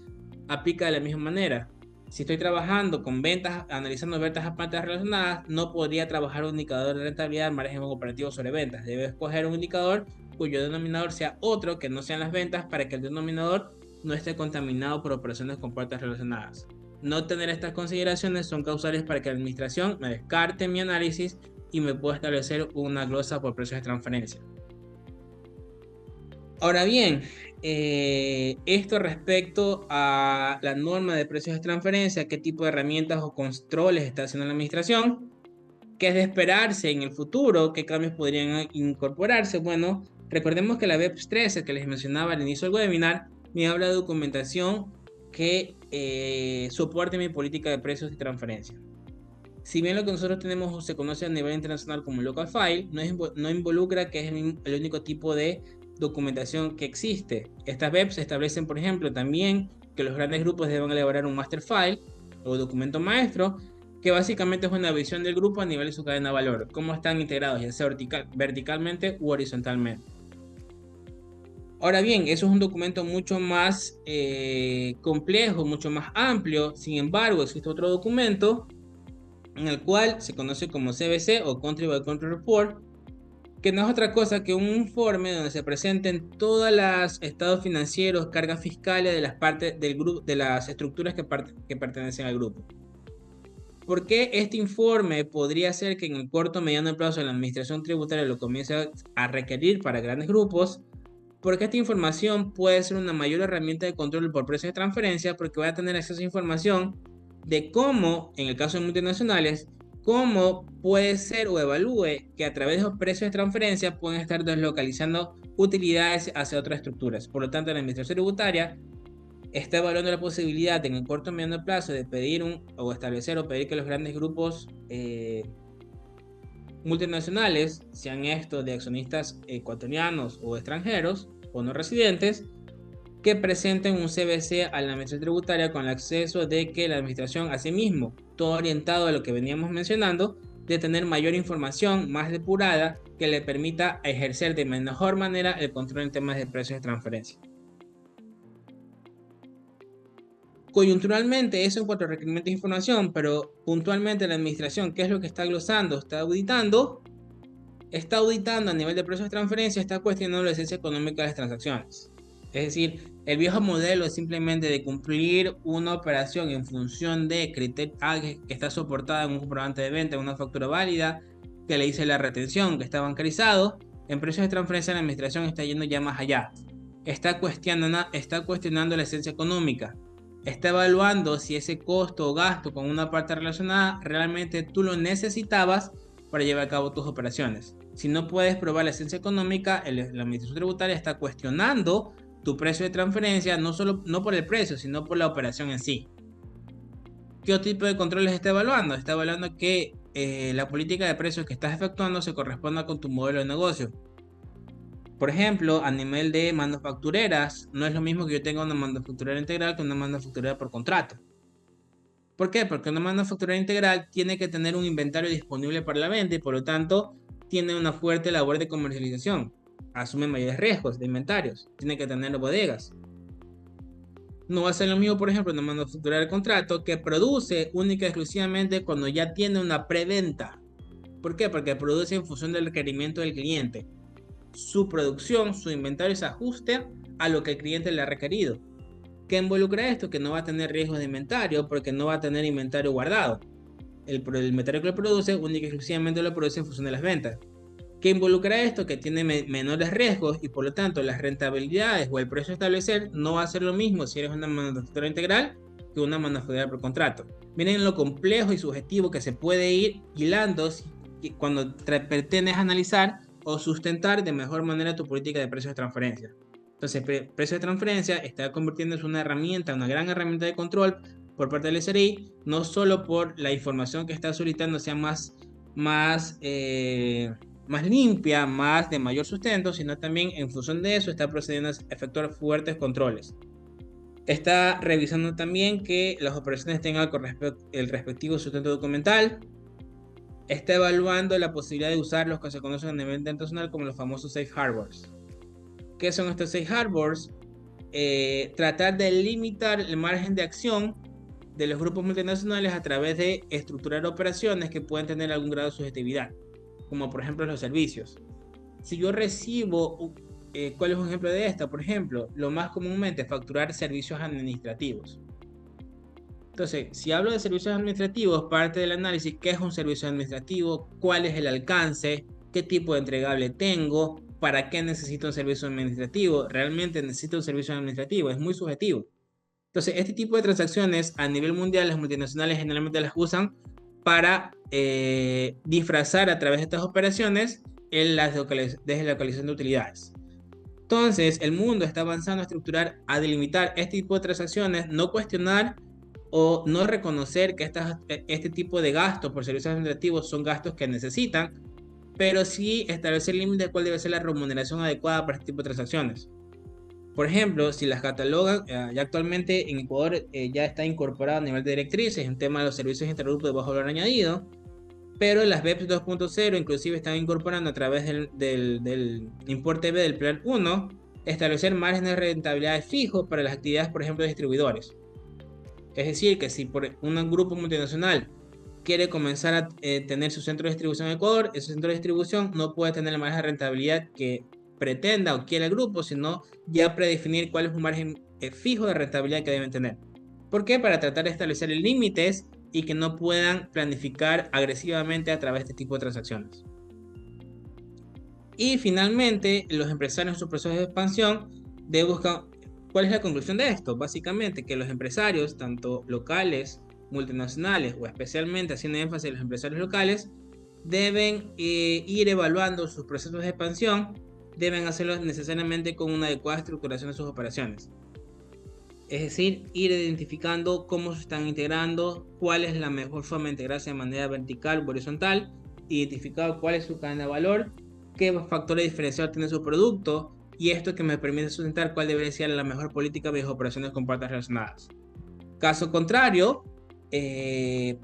aplica de la misma manera. Si estoy trabajando con ventas, analizando ventas a partes relacionadas, no podría trabajar un indicador de rentabilidad margen operativo sobre ventas. Debe escoger un indicador cuyo denominador sea otro que no sean las ventas para que el denominador no esté contaminado por operaciones con partes relacionadas. No tener estas consideraciones son causales para que la administración me descarte mi análisis y me pueda establecer una glosa por precios de transferencia. Ahora bien, esto respecto a la norma de precios de transferencia, qué tipo de herramientas o controles está haciendo la administración, qué es de esperarse en el futuro, qué cambios podrían incorporarse. Bueno, recordemos que la BEPS 13 que les mencionaba al inicio del webinar me habla de documentación que soporte mi política de precios y transferencia. Si bien lo que nosotros tenemos se conoce a nivel internacional como local file, no involucra que es el único tipo de documentación que existe. Estas BEPS establecen, por ejemplo, también que los grandes grupos deben elaborar un master file o documento maestro, que básicamente es una visión del grupo a nivel de su cadena de valor, cómo están integrados, ya sea verticalmente u horizontalmente. Ahora bien, eso es un documento mucho más complejo, mucho más amplio. Sin embargo, existe otro documento en el cual se conoce como CBC o Country by Country Report, que no es otra cosa que un informe donde se presenten todos los estados financieros, cargas fiscales de las partes del grupo, de las estructuras que pertenecen al grupo. ¿Por qué este informe podría ser que en el corto o mediano plazo la administración tributaria lo comience a requerir para grandes grupos? Porque esta información puede ser una mayor herramienta de control por precios de transferencia, porque voy a tener acceso a información de cómo, en el caso de multinacionales, cómo puede ser o evalúe que a través de los precios de transferencia pueden estar deslocalizando utilidades hacia otras estructuras. Por lo tanto, la administración tributaria está evaluando la posibilidad en el corto o mediano plazo de pedir o establecer o pedir que los grandes grupos multinacionales, sean estos de accionistas ecuatorianos o extranjeros o no residentes, que presenten un CBC a la administración tributaria con el acceso de que la administración, asimismo, todo orientado a lo que veníamos mencionando, de tener mayor información más depurada que le permita ejercer de mejor manera el control en temas de precios de transferencia. Coyunturalmente, eso en cuanto a requerimientos de información, pero puntualmente la administración, ¿qué es lo que está glosando? Está auditando a nivel de precios de transferencia, está cuestionando la esencia económica de las transacciones. Es decir, el viejo modelo es simplemente de cumplir una operación en función de criterios que está soportada en un comprobante de venta, en una factura válida, que le dice la retención, que está bancarizado. En precios de transferencia la administración está yendo ya más allá. Está cuestionando la esencia económica. Está evaluando si ese costo o gasto con una parte relacionada realmente tú lo necesitabas para llevar a cabo tus operaciones. Si no puedes probar la esencia económica, la administración tributaria está cuestionando tu precio de transferencia, no por el precio, sino por la operación en sí. ¿Qué tipo de controles está evaluando? Está evaluando que la política de precios que estás efectuando se corresponda con tu modelo de negocio. Por ejemplo, a nivel de manufactureras, no es lo mismo que yo tenga una manufacturera integral que una manufacturera por contrato. ¿Por qué? Porque una manufacturera integral tiene que tener un inventario disponible para la venta y por lo tanto tiene una fuerte labor de comercialización. asume mayores riesgos de inventarios, tiene que tener bodegas. No va a ser lo mismo, por ejemplo, una manufactura de contrato que produce única y exclusivamente cuando ya tiene una preventa. ¿Por qué? Porque produce en función del requerimiento del cliente. Su producción, su inventario se ajuste a lo que el cliente le ha requerido. ¿Qué involucra esto? Que no va a tener riesgos de inventario porque no va a tener inventario guardado. El inventario que lo produce única y exclusivamente lo produce en función de las ventas. ¿Qué involucra esto? Que tiene menores riesgos y por lo tanto las rentabilidades o el precio a establecer no va a ser lo mismo si eres una manufactura integral que una manufactura por contrato. Miren lo complejo y subjetivo que se puede ir hilando cuando pretendes analizar o sustentar de mejor manera tu política de precios de transferencia. Entonces, precio de transferencia está convirtiéndose en una herramienta, una gran herramienta de control por parte del SRI, no solo por la información que está solicitando sea más limpia, más de mayor sustento, sino también en función de eso está procediendo a efectuar fuertes controles. Está revisando también que las operaciones tengan el respectivo sustento documental. Está evaluando la posibilidad de usar los que se conocen a nivel internacional como los famosos safe harbors. ¿Qué son estos safe harbors? Tratar de limitar el margen de acción de los grupos multinacionales a través de estructurar operaciones que pueden tener algún grado de subjetividad, como por ejemplo los servicios. Si yo recibo, ¿cuál es un ejemplo de esto? Por ejemplo, lo más comúnmente facturar servicios administrativos. Entonces, si hablo de servicios administrativos, parte del análisis, ¿qué es un servicio administrativo? ¿Cuál es el alcance? ¿Qué tipo de entregable tengo? ¿Para qué necesito un servicio administrativo? ¿Realmente necesito un servicio administrativo? Es muy subjetivo. Entonces, este tipo de transacciones a nivel mundial, las multinacionales generalmente las usan para disfrazar a través de estas operaciones desde la localización de utilidades. Entonces, el mundo está avanzando a estructurar, a delimitar este tipo de transacciones, no cuestionar o no reconocer que este tipo de gastos por servicios administrativos son gastos que necesitan, pero sí establecer límites de cuál debe ser la remuneración adecuada para este tipo de transacciones. Por ejemplo, si las catalogan, ya actualmente en Ecuador ya está incorporado a nivel de directrices un tema de los servicios intergrupos de bajo valor añadido, pero las BEPS 2.0 inclusive están incorporando a través del importe B del plan 1 establecer márgenes de rentabilidad fijos para las actividades, por ejemplo, de distribuidores. Es decir, que si por un grupo multinacional quiere comenzar a tener su centro de distribución en Ecuador, ese centro de distribución no puede tener el margen de rentabilidad que pretenda o quiera el grupo, sino ya predefinir cuál es un margen fijo de rentabilidad que deben tener. ¿Por qué? Para tratar de establecer límites y que no puedan planificar agresivamente a través de este tipo de transacciones. Y finalmente, los empresarios en su proceso de expansión deben buscar. ¿Cuál es la conclusión de esto? Básicamente que los empresarios, tanto locales, multinacionales o especialmente haciendo énfasis en los empresarios locales, deben ir evaluando sus procesos de expansión, deben hacerlo necesariamente con una adecuada estructuración de sus operaciones. Es decir, ir identificando cómo se están integrando, cuál es la mejor forma de integrarse de manera vertical o horizontal, identificar cuál es su cadena de valor, qué factores diferenciadores tiene su producto, y esto que me permite sustentar cuál debería ser la mejor política de operaciones con partes relacionadas. Caso contrario,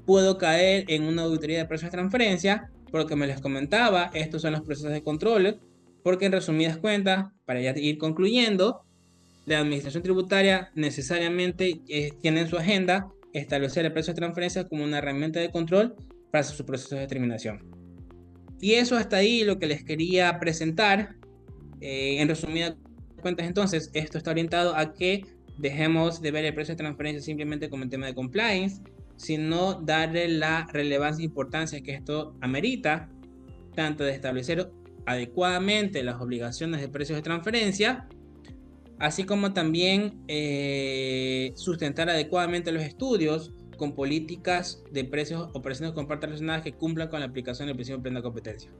puedo caer en una auditoría de precios de transferencia, porque me les comentaba, estos son los procesos de control, porque en resumidas cuentas, para ya ir concluyendo, la administración tributaria necesariamente tiene en su agenda establecer el precio de transferencia como una herramienta de control para su proceso de determinación. Y eso hasta ahí lo que les quería presentar. En resumidas cuentas, entonces, esto está orientado a que dejemos de ver el precio de transferencia simplemente como un tema de compliance, sino darle la relevancia e importancia que esto amerita, tanto de establecer adecuadamente las obligaciones de precios de transferencia, así como también sustentar adecuadamente los estudios con políticas de precios o operaciones con partes relacionadas que cumplan con la aplicación del principio de plena competencia.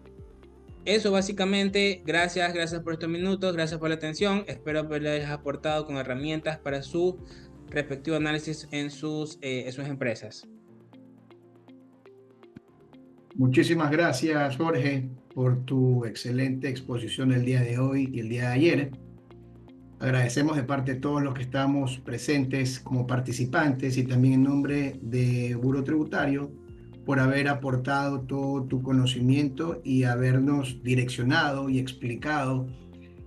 Eso básicamente, gracias por estos minutos, gracias por la atención, espero haberles aportado con herramientas para su respectivo análisis en sus empresas. Muchísimas gracias, Jorge, por tu excelente exposición el día de hoy y el día de ayer. Agradecemos de parte de todos los que estamos presentes como participantes y también en nombre de Buró Tributario por haber aportado todo tu conocimiento y habernos direccionado y explicado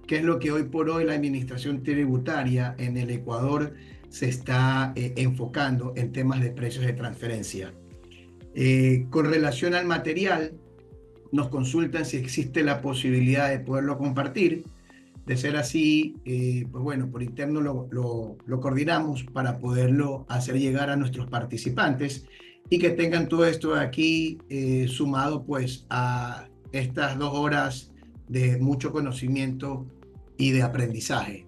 qué es lo que hoy por hoy la administración tributaria en el Ecuador se está enfocando en temas de precios de transferencia. Con relación al material, nos consultan si existe la posibilidad de poderlo compartir. De ser así, pues bueno, por interno lo coordinamos para poderlo hacer llegar a nuestros participantes y que tengan todo esto de aquí sumado pues a estas 2 horas de mucho conocimiento y de aprendizaje.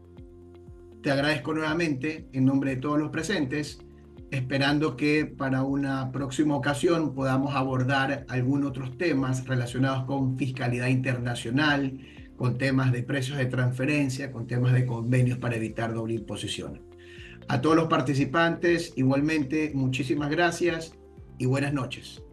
Te agradezco nuevamente en nombre de todos los presentes, esperando que para una próxima ocasión podamos abordar algunos otros temas relacionados con fiscalidad internacional, con temas de precios de transferencia, con temas de convenios para evitar doble imposición. A todos los participantes, igualmente, muchísimas gracias y buenas noches.